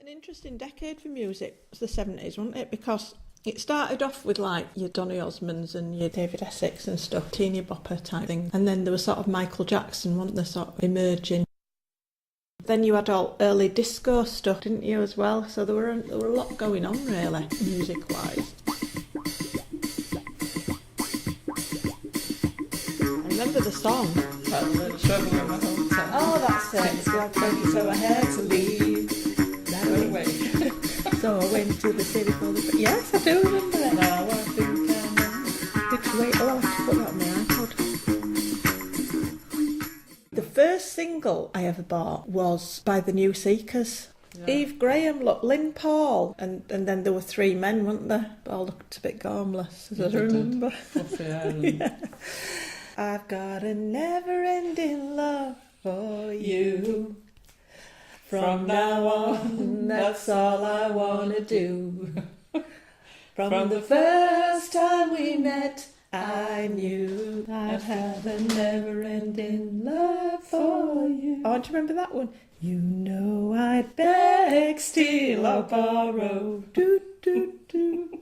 An interesting decade for music was the 70s, wasn't it? Because it started off with like your Donny Osmonds and your David Essex and stuff, teeny bopper type thing. And then there was sort of Michael Jackson, wasn't there, sort of emerging. Then you had all early disco stuff, didn't you, as well? So there were a lot going on, really, music-wise. I remember the song. Oh, that's it. It's like so I had to leave that way. So I went to the city for the... Yes, I do remember that. Now I think I know which way... Oh, I'll have to put that on my iPod. The first single I ever bought was by the New Seekers. Yeah. Eve Graham, look, Lynn Paul, and then there were three men, weren't there? All looked a bit gormless, as I remember. Yeah. I've got a never-ending love for you. From now on, that's all I want to do. From the first time we met, I knew I'd have a never-ending love for you. Oh, do you remember that one? You know I'd beg, steal or borrow. Do, do, do.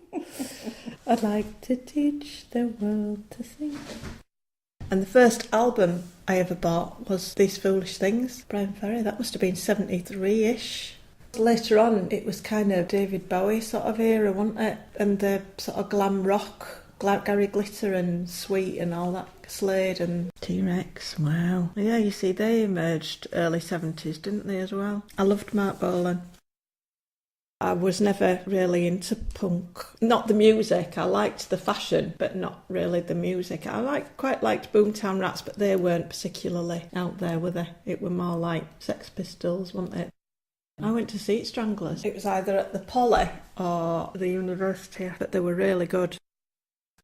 I'd like to teach the world to sing. And the first album I ever bought was These Foolish Things, Bryan Ferry. That must have been 73-ish. Later on, it was kind of David Bowie sort of era, wasn't it? And the sort of glam rock, Gary Glitter and Sweet and all that, Slade and T-Rex. Wow. Yeah, you see, they emerged early 70s, didn't they, as well? I loved Mark Bolan. I was never really into punk. Not the music. I liked the fashion, but not really the music. I quite liked Boomtown Rats, but they weren't particularly out there, were they? It were more like Sex Pistols, wasn't it? I went to see Stranglers. It was either at the Poly or the university, but they were really good.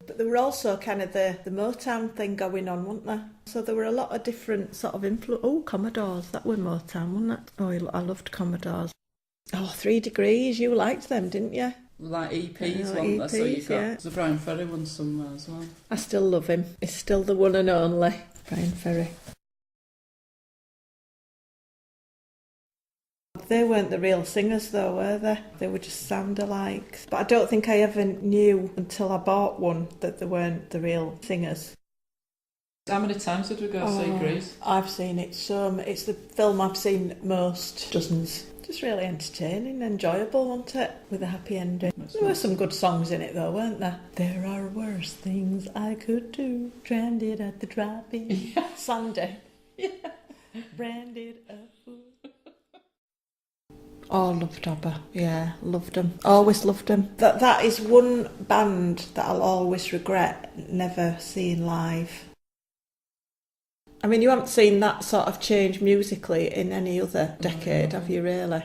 But there were also kind of the Motown thing going on, weren't there? So there were a lot of different sort of influence. Oh, Commodores, that were Motown, wasn't it? Oh, I loved Commodores. Oh, 3 Degrees, you liked them, didn't you? Like EPs, weren't there? So you got the Bryan Ferry one somewhere as well. I still love him. He's still the one and only Bryan Ferry. They weren't the real singers though, were they? They were just sound-alike. But I don't think I ever knew until I bought one that they weren't the real singers. How many times did we go see Grease? I've seen it so... It's the film I've seen most, dozens. Just really entertaining, enjoyable, wasn't it? With a happy ending. There were some good songs in it though, weren't there? There are worse things I could do. Stranded at the drop-in. Yeah. Sunday. Yeah. Branded a fool. Oh, loved ABBA. Yeah, loved them. Always loved them. That is one band that I'll always regret never seeing live. I mean, you haven't seen that sort of change musically in any other decade, have you really?